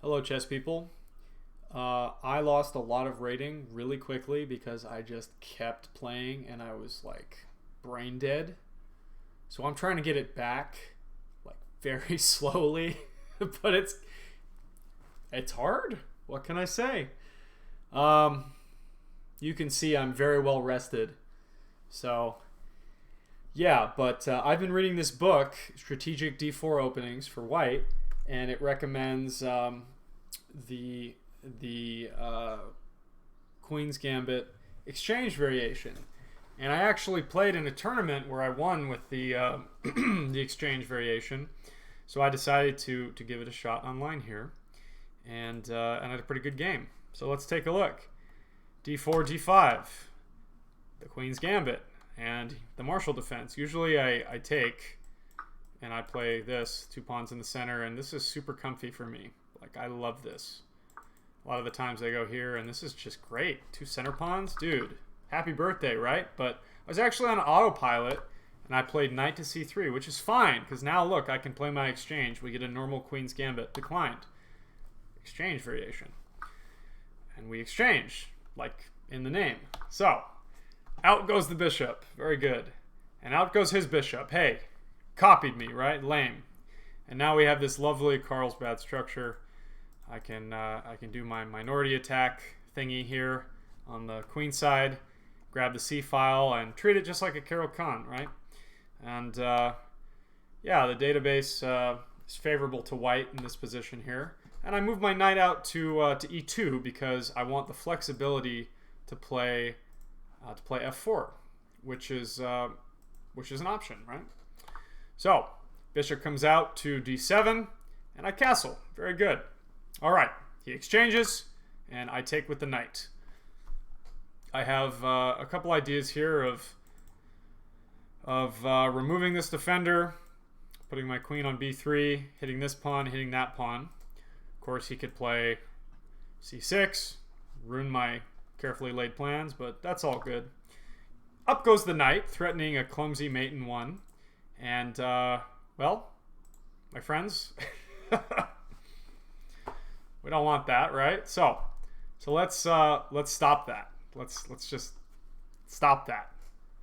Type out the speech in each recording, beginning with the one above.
Hello, chess people. I lost a lot of rating really quickly because I just kept playing and I was like brain dead. So I'm trying to get it back like very slowly, but it's hard. What can I say? Um, you can see I'm very well rested. So yeah, but I've been reading this book, Strategic D4 Openings for White, and it recommends the the Queen's Gambit exchange variation. And I actually played in a tournament where I won with the the exchange variation. So I decided to give it a shot online here, and I had a pretty good game. So let's take a look. D4, D5, the Queen's Gambit, and the Marshall defense. Usually I take and I play this, 2 pawns in the center, and this is super comfy for me. Like, I love this. A lot of the times I go here, and this is just great. 2 center pawns? Dude, happy birthday, right? But I was actually on autopilot, and I played knight to c3, which is fine, because now, look, I can play my exchange. We get a normal Queen's Gambit declined. Exchange variation. And we exchange, like in the name. So, out goes the bishop. Very good. And out goes his bishop. Hey, copied me, right? Lame. And now we have this lovely Carlsbad structure. I can do my minority attack thingy here on the queen side, grab the c file, and treat it just like a Carol Khan, right? And yeah, the database is favorable to white in this position here. And I move my knight out to e2 because I want the flexibility to play f4, which is an option, right? So bishop comes out to d7, and I castle. Very good. All right, he exchanges, and I take with the knight. I have a couple ideas here of removing this defender, putting my queen on b3, hitting this pawn, hitting that pawn. Of course, he could play c6, ruin my carefully laid plans, but that's all good. Up goes the knight, threatening a clumsy mate in 1. And, well, my friends, we don't want that, right? So let's stop that. Let's just stop that.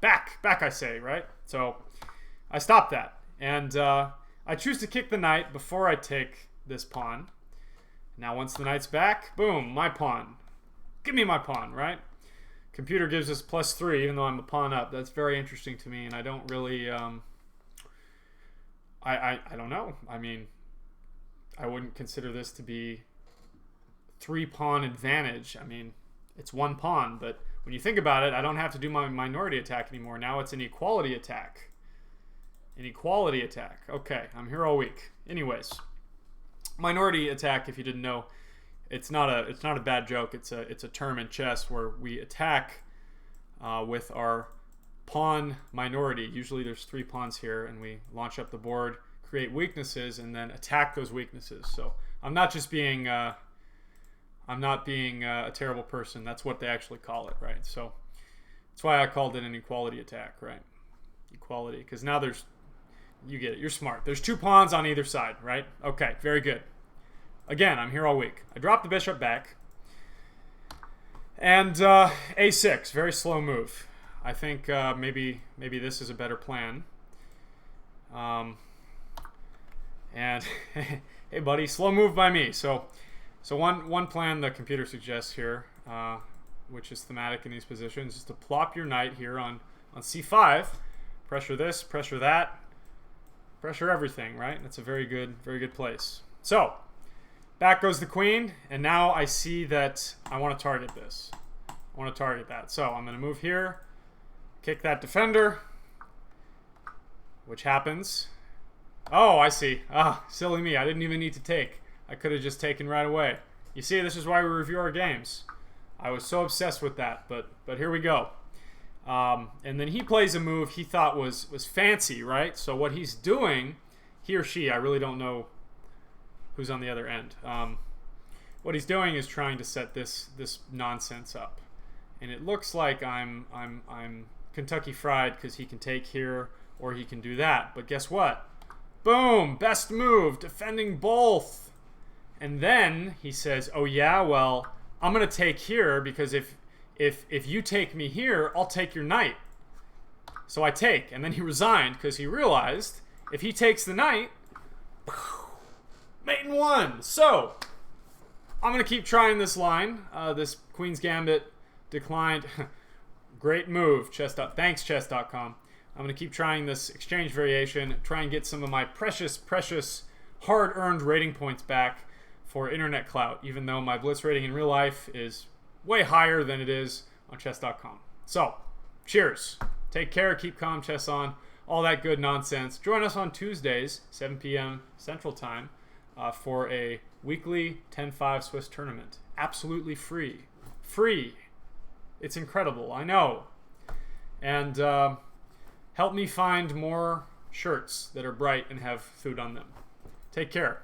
Back, I say, right? So I stop that, and I choose to kick the knight before I take this pawn. Now, once the knight's back, boom, my pawn. Give me my pawn, right? Computer gives us +3, even though I'm a pawn up. That's very interesting to me, and I don't really, I don't know. I mean, I wouldn't consider this to be 3-pawn advantage. I mean, it's 1 pawn, but when you think about it, I don't have to do my minority attack anymore. Now it's an equality attack. An equality attack. Okay, I'm here all week. Anyways, minority attack, if you didn't know, it's not a bad joke. It's a term in chess where we attack with our pawn minority. Usually there's 3 pawns here, and we launch up the board, create weaknesses, and then attack those weaknesses. So I'm not just being a terrible person. That's what they actually call it, right? So that's why I called it an equality attack, right? Equality, because now you get it. You're smart. There's 2 pawns on either side, right? Okay, very good. Again, I'm here all week. I drop the bishop back. And a6, very slow move. I think maybe this is a better plan. And hey, buddy, slow move by me. So one plan the computer suggests here, which is thematic in these positions, is to plop your knight here on c5, pressure this, pressure that, pressure everything, right? That's a very good place. So back goes the queen, and now I see that I want to target this. I want to target that. So I'm going to move here, kick that defender, which happens. Oh, I see. Ah, silly me. I didn't even need to take. I could have just taken right away. You see, this is why we review our games. I was so obsessed with that, but here we go. And then he plays a move he thought was fancy, right? So what he's doing, he or she, I really don't know who's on the other end. What he's doing is trying to set this nonsense up, and it looks like I'm Kentucky Fried because he can take here or he can do that. But guess what? Boom! Best move, defending both. And then he says, oh yeah, well, I'm going to take here because if you take me here, I'll take your knight. So I take. And then he resigned because he realized if he takes the knight, mate in 1. So I'm going to keep trying this line. This Queen's Gambit declined. Great move, Thanks, chess.com. I'm going to keep trying this exchange variation, try and get some of my precious, precious, hard-earned rating points back for internet clout, even though my Blitz rating in real life is way higher than it is on chess.com. So, cheers. Take care, keep calm, chess on, all that good nonsense. Join us on Tuesdays, 7 p.m. Central Time, for a weekly 10-5 Swiss tournament. Absolutely free. Free. It's incredible, I know. And help me find more shirts that are bright and have food on them. Take care.